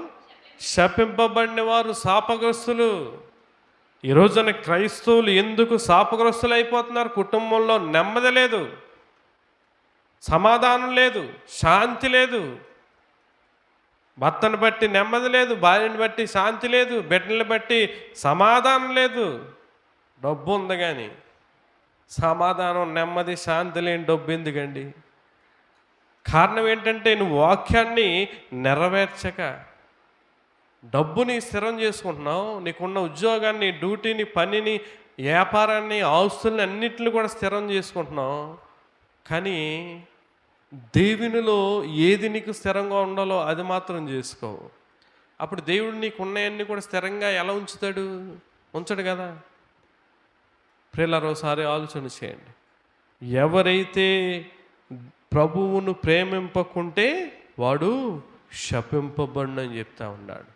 శపింపబడిన వారు, శాపగ్రస్తులు. ఈ రోజున క్రైస్తవులు ఎందుకు శాపగ్రస్తులు అయిపోతున్నారు? కుటుంబంలో నెమ్మది లేదు, సమాధానం లేదు, శాంతి లేదు. భర్తను బట్టి నెమ్మది లేదు, భార్యను బట్టి శాంతి లేదు, బిడ్డలను బట్టి సమాధానం లేదు. డబ్బు ఉంది కానీ సమాధానం, నెమ్మది, శాంతి లేని డబ్బు ఎందుకండి? కారణం ఏంటంటే నువ్వు వాక్యాన్ని నెరవేర్చక డబ్బుని స్థిరం చేసుకుంటున్నావు. నీకున్న ఉద్యోగాన్ని, డ్యూటీని, పనిని, వ్యాపారాన్ని, ఆస్తుల్ని అన్నిటిని కూడా స్థిరం చేసుకుంటున్నావు. కానీ దేవునిలో ఏది నీకు స్థిరంగా ఉండాలో అది మాత్రం చేసుకోవు. అప్పుడు దేవుడు నీకు ఉన్నాయన్నీ కూడా స్థిరంగా ఎలా ఉంచుతాడు? ఉంచడు కదా. ప్రియులారా, ఒకసారి ఆలోచన చేయండి. ఎవరైతే ప్రభువును ప్రేమింపకుంటే వాడు శపింపబడును అని చెప్తా ఉన్నాడు.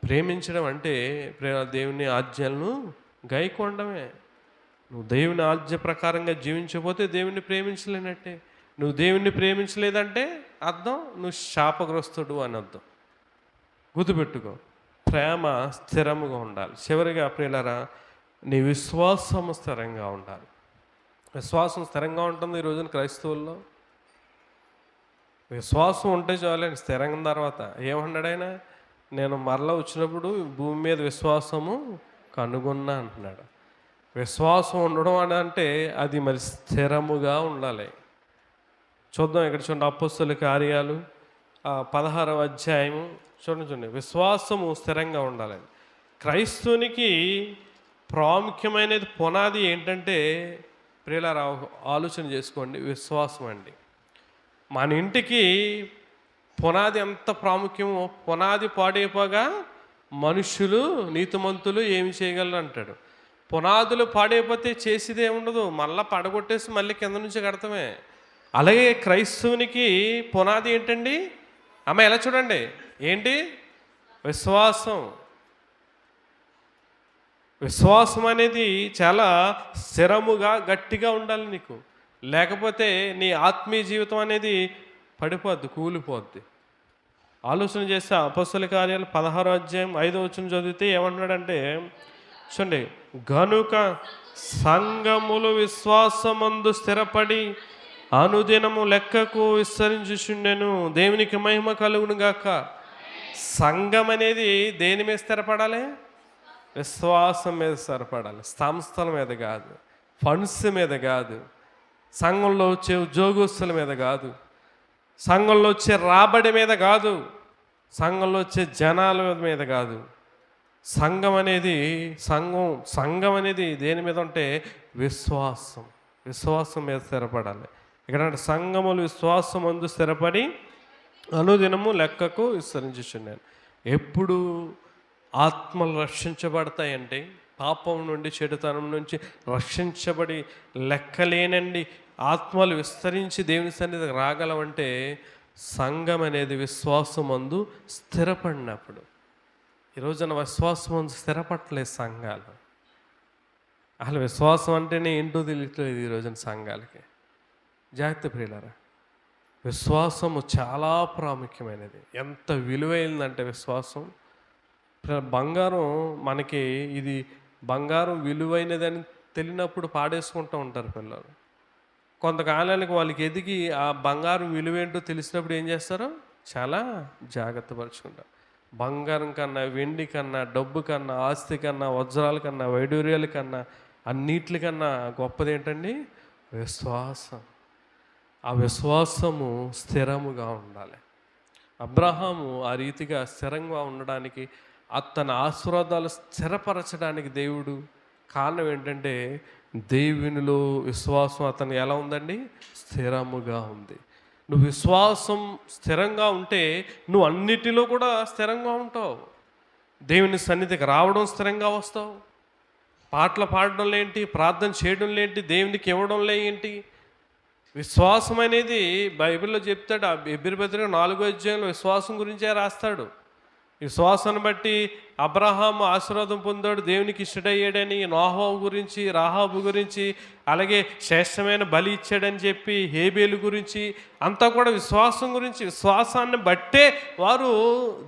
ప్రేమించడం అంటే దేవుని ఆజ్ఞలను గైకొనడమే. నువ్వు దేవుని ఆజ్ఞ ప్రకారంగా జీవించకపోతే దేవుణ్ణి ప్రేమించలేనట్టే. నువ్వు దేవుణ్ణి ప్రేమించలేదంటే అర్థం నువ్వు శాపగ్రస్తుడు అని అర్థం. గుర్తుపెట్టుకో, ప్రేమ స్థిరముగా ఉండాలి. చివరిగా ప్రియులారా, నీ విశ్వాసము స్థిరంగా ఉండాలి. విశ్వాసం స్థిరంగా ఉంటుంది ఈ రోజున క్రైస్తవుల్లో. విశ్వాసం ఉంటే చాలండి. స్థిరంగా తర్వాత ఏమన్నాడు ఆయన? నేను మరలా వచ్చినప్పుడు భూమి మీద విశ్వాసము కనుగొన్నా అంటున్నాడు. విశ్వాసం ఉండడం అని అంటే అది మరి స్థిరముగా ఉండాలి. చూద్దాం, ఇక్కడ చూడండి, అపోస్తలుల కార్యాలు 16వ అధ్యాయము చూడండి. విశ్వాసము స్థిరంగా ఉండాలని క్రైస్తవునికి ప్రాముఖ్యమైనది, పునాది ఏంటంటే ప్రియులారా ఆలోచన చేసుకోండి, విశ్వాసం అండి. మన ఇంటికి పునాది ఎంత ప్రాముఖ్యమో, పునాది పాడైపోగా మనుషులు నీతిమంతులు ఏమి చేయగలరు అంటాడు. పునాదులు పాడైపోతే చేసేదే ఉండదు, మళ్ళీ పడగొట్టేసి మళ్ళీ కింద నుంచి కడతామే. అలాగే క్రైస్తవునికి పునాది ఏంటండి? ఎలా చూడండి, ఏంటి? విశ్వాసం. విశ్వాసం అనేది చాలా స్థిరముగా గట్టిగా ఉండాలి నీకు. లేకపోతే నీ ఆత్మీయ జీవితం అనేది పడిపోద్ది, కూలిపోద్ది. ఆలోచన చేస్తే అపోస్తలుల కార్యాలు 16వ అధ్యాయం 5వ వచనం చదివితే ఏమంటున్నాడంటే చూడండి, గనుక సంఘములు విశ్వాసమందు స్థిరపడి అనుదినము లెక్కకు విస్తరించుచుండెను, దేవునికి మహిమ కలుగును గాక. సంఘం అనేది దేని మీద స్థిరపడాలి? విశ్వాసం మీద స్థిరపడాలి. సంస్థల మీద కాదు, ఫండ్స్ మీద కాదు, సంఘంలో వచ్చే ఉద్యోగస్తుల మీద కాదు, సంఘంలో వచ్చే రాబడి మీద కాదు, సంఘంలో వచ్చే జనాల మీద కాదు. సంఘం అనేది దేని మీద ఉంటే విశ్వాసం మీద స్థిరపడాలి. ఇక్కడ సంఘములు విశ్వాసమందు స్థిరపడి అనుదినము లెక్కకు విస్తరించుచున్నాను. ఎప్పుడు ఆత్మలు రక్షించబడతాయంటే పాపం నుండి, చెడుతనం నుంచి రక్షించబడి లెక్కలేనండి ఆత్మలు విస్తరించి దేవుని సన్నిధికి రాగలవంటే సంఘం అనేది విశ్వాసమందు స్థిరపడినప్పుడు. ఈరోజున విశ్వాసమందు స్థిరపడలేదు సంఘాలు. అసలు విశ్వాసం అంటేనే ఏంటో తెలియట్లేదు ఈ రోజున సంఘాలకి. జాగ్రత్త ప్రియులారా, విశ్వాసము చాలా ప్రాముఖ్యమైనది. ఎంత విలువైందంటే విశ్వాసం. బంగారం మనకి ఇది బంగారం విలువైనదని తెలియనప్పుడు పాడేసుకుంటూ ఉంటారు పిల్లలు. కొంతకాలానికి వాళ్ళకి ఎదిగి ఆ బంగారం విలువేంటో తెలిసినప్పుడు ఏం చేస్తారో చాలా జాగ్రత్త పరుచుకుంటారు. బంగారం కన్నా, వెండి కన్నా, డబ్బు కన్నా, ఆస్తి కన్నా, వజ్రాల కన్నా, వైడూర్యాల కన్నా, అన్నిటికన్నా గొప్పది ఏంటండి? విశ్వాసం. ఆ విశ్వాసము స్థిరముగా ఉండాలి. అబ్రహాము ఆ రీతిగా స్థిరంగా ఉండడానికి, తన ఆశీర్వాదాలు స్థిరపరచడానికి దేవుడు కారణం ఏంటంటే దేవునిలో విశ్వాసం అతను ఎలా ఉందండి? స్థిరముగా ఉంది. నువ్వు విశ్వాసం స్థిరంగా ఉంటే నువ్వు అన్నిటిలో కూడా స్థిరంగా ఉంటావు. దేవుని సన్నిధికి రావడం స్థిరంగా వస్తావు. పాటలు పాడడంలో ఏంటి, ప్రార్థన చేయడంలో ఏంటి, దేవునికి ఇవ్వడంలో ఏంటి, విశ్వాసం అనేది బైబిల్లో చెప్తాడు. ఎబ్రీ పత్రిక 4వ అధ్యాయంలో విశ్వాసం గురించే రాస్తాడు. విశ్వాసాన్ని బట్టి అబ్రహాము ఆశీర్వాదం పొందాడు, దేవునికి ఇష్టడయ్యాడని, నోహోవు గురించి, రాహాబు గురించి, అలాగే శ్రేష్టమైన బలి ఇచ్చాడని చెప్పి, హేబేలు గురించి అంతా కూడా విశ్వాసం గురించి. విశ్వాసాన్ని బట్టే వారు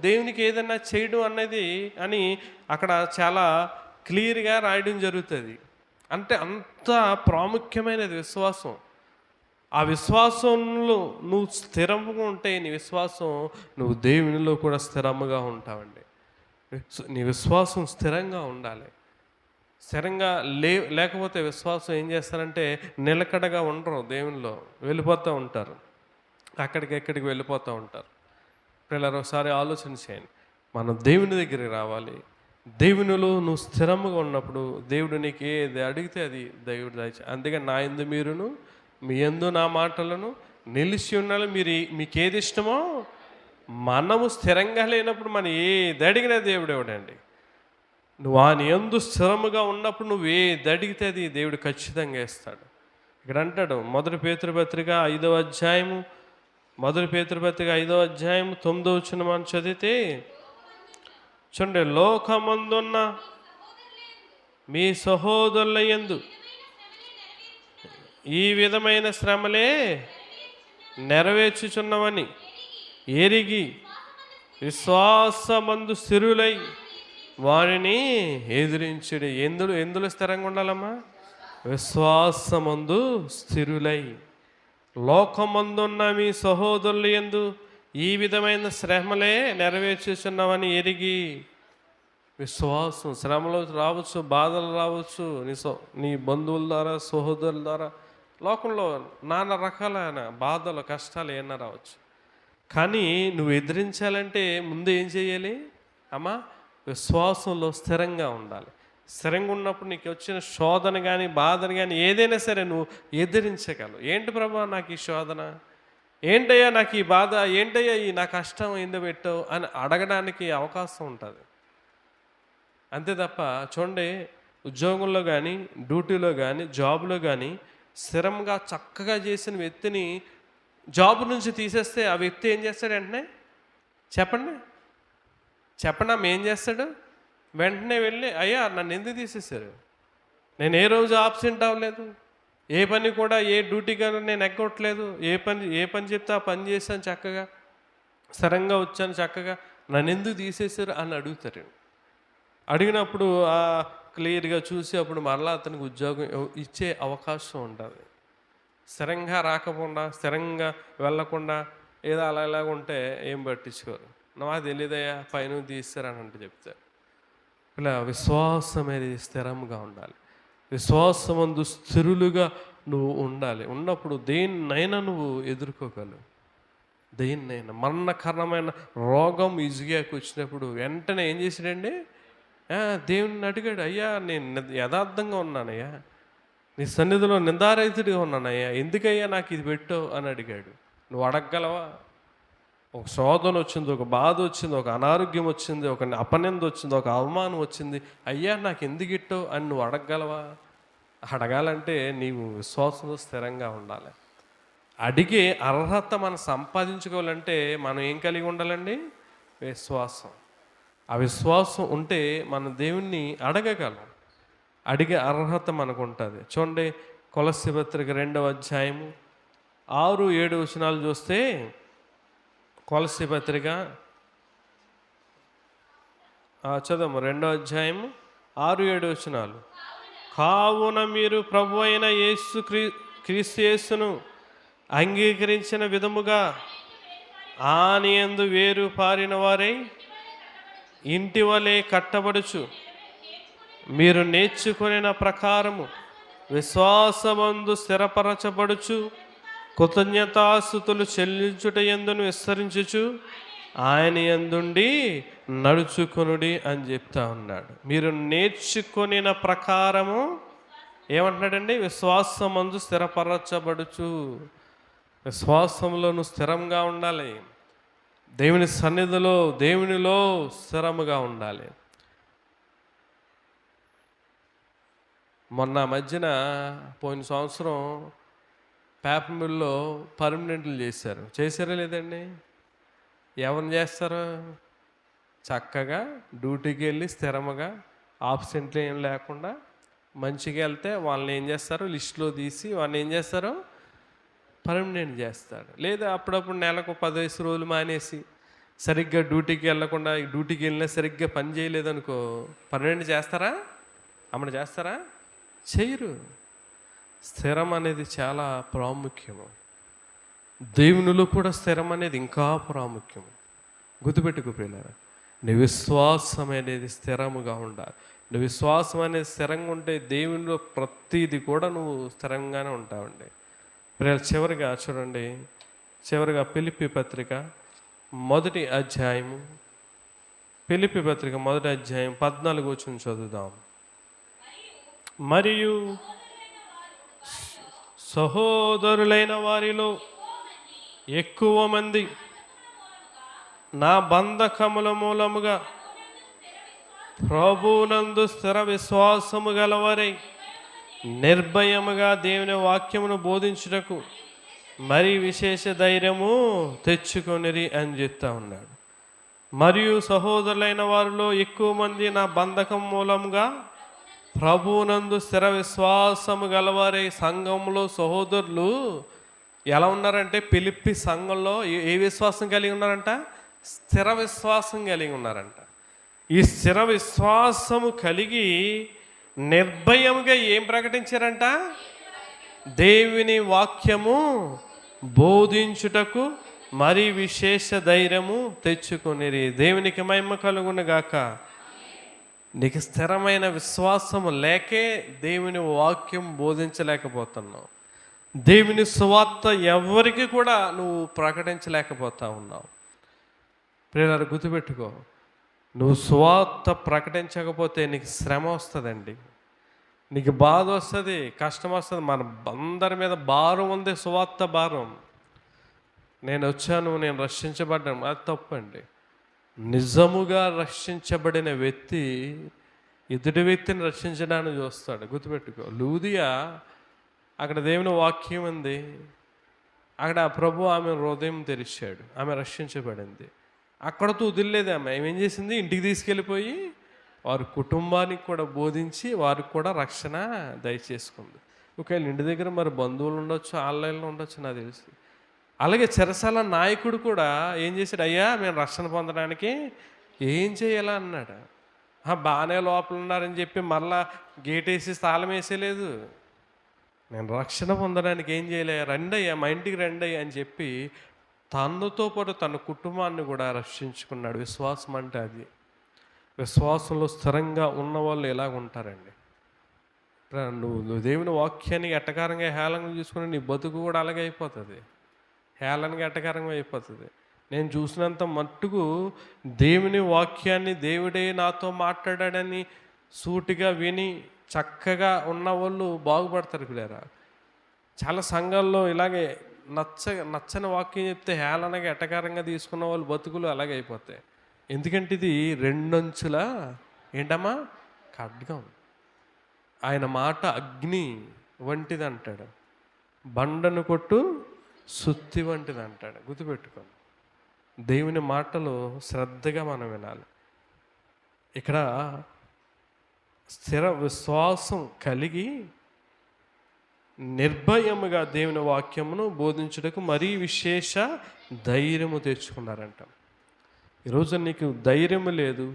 దేవునికి ఏదైనా చేయడం అన్నది అని అక్కడ చాలా క్లియర్గా రాయడం జరుగుతుంది. అంటే అంత ప్రాముఖ్యమైనది విశ్వాసం. ఆ విశ్వాసంలో నువ్వు స్థిరంగా ఉంటే నీ విశ్వాసం, నువ్వు దేవునిలో కూడా స్థిరంగా ఉంటావండి. నీ విశ్వాసం స్థిరంగా ఉండాలి. స్థిరంగా లేకపోతే విశ్వాసం ఏం చేస్తారంటే నిలకడగా ఉండరు, దేవునిలో వెళ్ళిపోతూ ఉంటారు, అక్కడికి వెళ్ళిపోతూ ఉంటారు. పిల్లలు ఒకసారి ఆలోచన చేయండి. మనం దేవుని దగ్గరికి రావాలి. దేవునిలో నువ్వు స్థిరంగా ఉన్నప్పుడు దేవుడు నీకు ఏది అడిగితే అది దేవుడు దాచి. అందుకని నా యందు మీరును మీ యందు నా మాటలను నిలిచి ఉండాలి. మీకు ఏది ఇష్టమో, మనము స్థిరంగా లేనప్పుడు మనం ఏది అడిగినా దేవుడు ఇవ్వడండి. నువ్వు ఆయన యందు స్థిరముగా ఉన్నప్పుడు నువ్వు ఏది అడిగితే అది దేవుడు ఖచ్చితంగా ఇస్తాడు. ఇక్కడ అంటాడు మొదటి పేతురుపత్రిక 5వ అధ్యాయము, మొదటి పేతురుపత్రిక 5వ అధ్యాయం 9వ వచనం మనం చదివితే చూడండి, లోకమందున్న మీ సహోదరుల యందు ఈ విధమైన శ్రమలే నెరవేర్చుచున్నవని ఎరిగి విశ్వాసమందు స్థిరులై వారిని ఎదిరించుడి. ఎందులో స్థిరంగా ఉండాలమ్మా? విశ్వాసమందు స్థిరులై. లోకమందున్న మీ సహోదరుల యందు ఈ విధమైన శ్రమలే నెరవేర్చుచున్నవని ఎరిగి. విశ్వాసం శ్రమలు రావచ్చు, బాధలు రావచ్చు, నీ బంధువుల ద్వారా, సహోదరుల ద్వారా, లోకంలో నానా రకాలైన బాధలు, కష్టాలు ఏమన్నా రావచ్చు. కానీ నువ్వు ఎదిరించాలంటే ముందు ఏం చేయాలి అమ్మా? విశ్వాసంలో స్థిరంగా ఉండాలి. స్థిరంగా ఉన్నప్పుడు నీకు వచ్చిన శోధన కానీ, బాధను కానీ ఏదైనా సరే నువ్వు ఎదిరించగలవు. ఏంటి ప్రభా నాకు ఈ శోధన, ఏంటయ్యా నాకు ఈ బాధ, ఏంటయ్యా ఈ నా కష్టం ఎందుకు పెట్టావు అని అడగడానికి అవకాశం ఉంటుంది. అంతే తప్ప చూడండి, ఉద్యోగంలో కానీ, డ్యూటీలో కానీ, జాబ్లో కానీ స్థిరంగా చక్కగా చేసిన వ్యక్తిని జాబ్ నుంచి తీసేస్తే ఆ వ్యక్తి ఏం చేస్తాడు? వెంటనే చెప్పండి ఆమె ఏం చేస్తాడు? వెంటనే వెళ్ళి అయ్యా నన్ను ఎందుకు తీసేశారు, నేను ఏ రోజు ఆబ్సెంట్ అవ్వలేదు, ఏ పని కూడా, ఏ డ్యూటీ కానీ నేను ఎగ్గొట్టలేదు, ఏ పని చెప్తే ఆ పని చేశాను, చక్కగా స్థిరంగా వచ్చాను, చక్కగా నన్ను ఎందుకు తీసేశారు అని అడుగుతారు. అడిగినప్పుడు క్లియర్గా చూసి అప్పుడు మరలా అతనికి ఉద్యోగం ఇచ్చే అవకాశం ఉంటుంది. స్థిరంగా రాకుండా, స్థిరంగా వెళ్ళకుండా ఏదో అలా ఉంటే ఏం పట్టించుకోరు. నాకు తెలియదయ్యా పైన తీస్తారని అంటే చెప్తారు. ఇలా విశ్వాసం అనేది స్థిరంగా ఉండాలి. విశ్వాసమందు స్థిరులుగా నువ్వు ఉండాలి. ఉన్నప్పుడు దేన్నైనా నువ్వు ఎదుర్కోగలవు. దేన్నైనా మరణకరమైన రోగం ఈజీగాకి వచ్చినప్పుడు వెంటనే ఏం చేశాడండి? దేవుని అడిగాడు, అయ్యా నేను యథార్థంగా ఉన్నానయ్యా, నీ సన్నిధిలో నిందారహితుడిగా ఉన్నానయ్యా, ఎందుకయ్యా నాకు ఇది పెట్టావు అని అడిగాడు. నువ్వు అడగగలవా? ఒక శోధన వచ్చింది, ఒక బాధ వచ్చింది, ఒక అనారోగ్యం వచ్చింది, ఒక అపనింద వచ్చింది, ఒక అవమానం వచ్చింది, అయ్యా నాకు ఎందుకు ఇట్టావు అని నువ్వు అడగగలవా? అడగాలంటే నీవు విశ్వాసంలో స్థిరంగా ఉండాలి. అడిగే అర్హత మనం సంపాదించుకోవాలంటే మనం ఏం కలిగి ఉండాలండి? విశ్వాసం. ఆ విశ్వాసం ఉంటే మనం దేవుణ్ణి అడగగలం. అడిగే అర్హత మనకు ఉంటుంది. చూడండి కొలస్సీ పత్రిక 2వ అధ్యాయము 6-7 వచనాలు చూస్తే, కొలస్సీ పత్రిక చదవము 2వ అధ్యాయము 6-7 వచనాలు. కావున మీరు ప్రభు అయిన క్రీస్తు యేసును అంగీకరించిన విధముగా ఆయనయందు వేరు పారిన వారై ఇంటి వలె కట్టబడుచు మీరు నేర్చుకొనిన ప్రకారము విశ్వాసమందు స్థిరపరచబడుచు కృతజ్ఞతాస్తుతులు చెల్లించుట యందును విస్తరించుచు ఆయన యందుండి నడుచుకొనుడి అని చెప్తా ఉన్నాడు. మీరు నేర్చుకొనిన ప్రకారము ఏమంటున్నాడండి? విశ్వాసమందు స్థిరపరచబడుచు. విశ్వాసంలో నువ్వు స్థిరంగా ఉండాలి. దేవుని సన్నిధిలో, దేవునిలో స్థిరముగా ఉండాలి. మొన్న మధ్యన పోయిన సంవత్సరం పేపర్ మిల్లో పర్మనెంట్లు చేశారా లేదండి? ఎవరిని చేస్తారు? చక్కగా డ్యూటీకి వెళ్ళి స్థిరముగా ఆబ్సెంట్లు ఏం లేకుండా మంచిగా వెళ్తే వాళ్ళని ఏం చేస్తారు? లిస్టులో తీసి వాళ్ళని ఏం చేస్తారు? పర్మనెంట్ చేస్తాడు. లేదా అప్పుడప్పుడు నెలకు 15 రోజులు మానేసి సరిగ్గా డ్యూటీకి వెళ్ళకుండా, డ్యూటీకి వెళ్ళినా సరిగ్గా పని చేయలేదనుకో, పర్మనెంట్ చేస్తారా? అమ్మని చేస్తారా? చేయరు. స్థిరం అనేది చాలా ప్రాముఖ్యము. దేవునిలో కూడా స్థిరం అనేది ఇంకా ప్రాముఖ్యము. గుర్తుపెట్టుకో ప్రియులారా, నీ విశ్వాసం అనేది స్థిరముగా ఉండాలి. నీ విశ్వాసం అనేది స్థిరంగా ఉంటే దేవునిలో ప్రతిదీ కూడా నువ్వు స్థిరంగానే ఉంటావండి. ప్రియులు, చివరిగా చూడండి, చివరిగా ఫిలిప్పీ పత్రిక మొదటి అధ్యాయము, ఫిలిప్పీ పత్రిక మొదటి అధ్యాయం 14 వచనం చదువుదాం. మరియు సహోదరులైన వారిలో ఎక్కువ మంది నా బంధకముల మూలముగా ప్రభునందు స్థిర విశ్వాసము గలవారై నిర్భయముగా దేవుని వాక్యమును బోధించుటకు మరి విశేష ధైర్యము తెచ్చుకొనిరి అని చెప్తా ఉన్నాడు. మరియు సహోదరులైన వారిలో ఎక్కువ మంది నా బంధకం మూలంగా ప్రభునందు స్థిర విశ్వాసము గలవారై. సంఘంలో సహోదరులు ఎలా ఉన్నారంటే, ఫిలిప్పీ సంఘంలో ఏ విశ్వాసం కలిగి ఉన్నారంట? స్థిర విశ్వాసం కలిగి ఉన్నారంట. ఈ స్థిర విశ్వాసము కలిగి నిర్భయముగా ఏం ప్రకటించారంట? దేవుని వాక్యము బోధించుటకు మరి విశేష ధైర్యము తెచ్చుకొనిరి. దేవునికి మహిమ కలుగును గాక. నీకు స్థిరమైన విశ్వాసము లేకే దేవుని వాక్యం బోధించలేకపోతున్నావు. దేవుని సువార్త ఎవరికి కూడా నువ్వు ప్రకటించలేకపోతా ఉన్నావు. ప్రియులారా, గుర్తుపెట్టుకో, నువ్వు సువార్త ప్రకటించకపోతే నీకు శ్రమ వస్తుందండి, నీకు బాధ వస్తుంది, కష్టం వస్తుంది. మన అందరి మీద భారం ఉంది, సువార్త భారం. నేను వచ్చాను, నేను రక్షించబడ్డాను, అది తప్పండి. నిజముగా రక్షించబడిన వ్యక్తి ఎదుటి వ్యక్తిని రక్షించడానికి చూస్తాడు. గుర్తుపెట్టుకో, లూదియా అక్కడ దేవుని వాక్యం ఉంది, అక్కడ ప్రభు ఆమె హృదయం తెరిచాడు, ఆమె రక్షించబడింది. అక్కడతో వదిలేదు. ఆమె ఏం చేసింది? ఇంటికి తీసుకెళ్ళిపోయి వారి కుటుంబానికి కూడా బోధించి వారికి కూడా రక్షణ దయచేసుకుంది. ఒకవేళ ఇంటి దగ్గర మరి బంధువులు ఉండొచ్చు, ఆన్లైన్లో ఉండొచ్చు, నాకు తెలిసి. అలాగే చెరసాల నాయకుడు కూడా ఏం చేశాడు? అయ్యా, మేము రక్షణ పొందడానికి ఏం చేయాలా అన్నాడు. బాగానే లోపల ఉన్నారని చెప్పి మళ్ళా గేట్ వేసి తాళం వేసేలేదు. నేను రక్షణ పొందడానికి ఏం చేయలే, రండి అయ్యా, మా ఇంటికి రండి అయ్యా అని చెప్పి తనతో పాటు తన కుటుంబాన్ని కూడా రక్షించుకున్నాడు. విశ్వాసం అంటే అది. విశ్వాసంలో స్థిరంగా ఉన్నవాళ్ళు ఎలాగ ఉంటారండి? నువ్వు దేవుని వాక్యాన్ని ఎట్టకారంగా హేళనగా చూసుకుని నీ బతుకు కూడా అలాగే అయిపోతుంది, హేళనగా ఎట్టకారంగా అయిపోతుంది. నేను చూసినంత మట్టుకు దేవుని వాక్యాన్ని దేవుడే నాతో మాట్లాడాడని సూటిగా విని చక్కగా ఉన్నవాళ్ళు బాగుపడతారు పిల్లరా. చాలా సంఘాల్లో ఇలాగే నచ్చని వాక్యం చెప్తే హేళనగా ఎటకారంగా తీసుకున్న వాళ్ళు బతుకులు అలాగే అయిపోతాయి. ఎందుకంటే ఇది రెండంచుల ఏంటమ్మా ఖడ్గం. ఆయన మాట అగ్ని వంటిది అంటాడు, బండను కొట్టు సుత్తి వంటిది అంటాడు. గుర్తుపెట్టుకోండి, దేవుని మాటలు శ్రద్ధగా మనం వినాలి. ఇక్కడ స్థిర విశ్వాసం కలిగి నిర్భయముగా దేవుని వాక్యమును బోధించుటకు మరీ విశేష ధైర్యము తెచ్చుకున్నారంట. ఈరోజు నీకు ధైర్యము లేదు,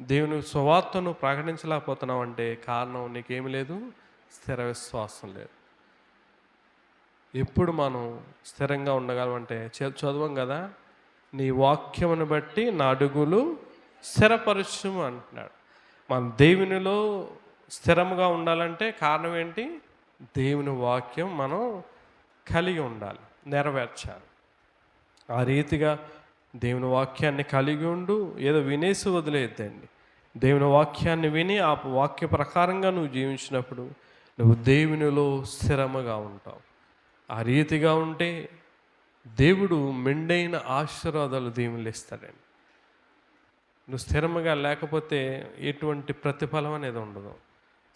దేవుని సువార్తను ప్రకటించలేకపోతున్నావు అంటే కారణం నీకేమి లేదు, స్థిర విశ్వాసం లేదు. ఎప్పుడు మనం స్థిరంగా ఉండగలమంటే చదవం కదా, నీ వాక్యమును బట్టి నా అడుగులు స్థిరపరచుము అంటున్నాడు. మన దేవునిలో స్థిరంగా ఉండాలంటే కారణం ఏంటి? దేవుని వాక్యం మనం కలిగి ఉండాలి, నెరవేర్చాలి. ఆ రీతిగా దేవుని వాక్యాన్ని కలిగి ఉండు. ఏదో వినేసి వదిలేద్దండి. దేవుని వాక్యాన్ని విని ఆ వాక్య ప్రకారంగా నువ్వు జీవించినప్పుడు నువ్వు దేవునిలో స్థిరముగా ఉంటావు. ఆ రీతిగా ఉంటే దేవుడు మెండైన ఆశీర్వాదాలు దీవెనలు ఇస్తాడండి. నువ్వు స్థిరముగా లేకపోతే ఎటువంటి ప్రతిఫలం అనేది ఉండదు.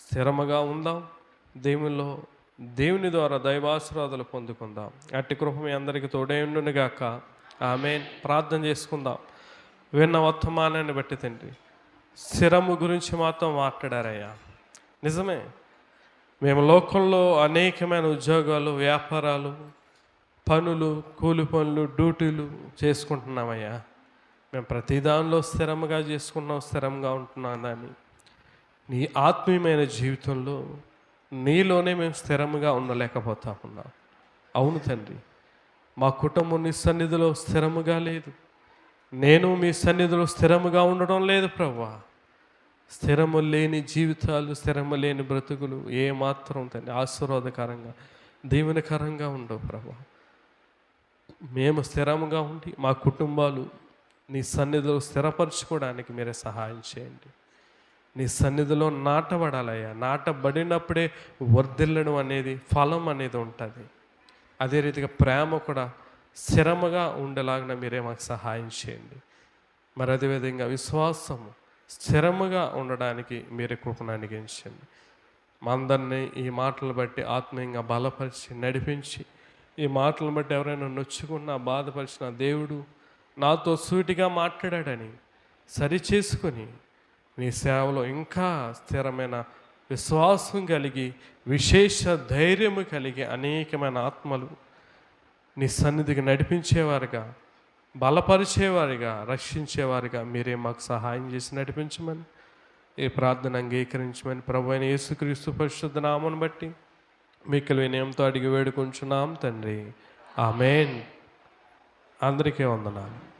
స్థిరముగా ఉందాం దేవునిలో, దేవుని ద్వారా దైవాశీర్వాదాలు పొందుకుందాం. అట్టి కృప మీ అందరికీ తోడై ఉండునుగాక. ఆమేన్. ప్రార్థన చేసుకుందాం. విన్న వర్తమానాన్ని బట్టి తండ్రి, స్థిరము గురించి మాత్రం మాట్లాడారయ్యా. నిజమే, మేము లోకంలో అనేకమైన ఉద్యోగాలు, వ్యాపారాలు, పనులు, కూలి పనులు, డ్యూటీలు చేసుకుంటున్నామయ్యా. మేము ప్రతి దానిలో స్థిరంగా చేసుకున్నాం, స్థిరంగా ఉంటున్నాం. అని నీ ఆత్మీయమైన జీవితంలో నీలోనే మేము స్థిరంగా ఉండలేకపోతా ఉన్నాం. అవును తండ్రి, మా కుటుంబం నీ సన్నిధిలో స్థిరముగా లేదు. నేను మీ సన్నిధిలో స్థిరముగా ఉండడం లేదు ప్రభువా. స్థిరము లేని జీవితాలు, స్థిరము లేని బ్రతుకులు ఏమాత్రం తండ్రి ఆశీర్వాదకరంగా, దీవెనకరంగా ఉండవు ప్రభువా. మేము స్థిరముగా ఉండి మా కుటుంబాలు నీ సన్నిధిలో స్థిరపరచుకోవడానికి మీరే సహాయం చేయండి. నీ సన్నిధిలో నాటబడాలయ్యా. నాటబడినప్పుడే వర్ధిల్లడం అనేది, ఫలం అనేది ఉంటుంది. అదే రీతిగా ప్రేమ కూడా స్థిరముగా ఉండేలాగా మీరే మాకు సహాయం చేయండి. మరి అదేవిధంగా విశ్వాసము స్థిరముగా ఉండడానికి మీరే కృపను అనుగ్రహించండి. మా అందరినీ ఈ మాటలు బట్టి ఆత్మీయంగా బలపరిచి నడిపించి, ఈ మాటలను బట్టి ఎవరైనా నొచ్చుకున్నా, బాధపరిచిన దేవుడు నాతో సూటిగా మాట్లాడాడని సరిచేసుకొని నీ సేవలో ఇంకా స్థిరమైన విశ్వాసం కలిగి, విశేష ధైర్యము కలిగి అనేకమైన ఆత్మలు నీ సన్నిధికి నడిపించేవారుగా, బలపరిచేవారిగా, రక్షించేవారిగా మీరే మాకు సహాయం చేసి నడిపించమని, ఈ ప్రార్థన అంగీకరించమని ప్రభువైన యేసుక్రీస్తు పరిశుద్ధ నామమును బట్టి మిక్కిలి వినయంతో అడిగి వేడుకుంటున్నాం తండ్రి. ఆమేన్. అందరికీ వందనాలు.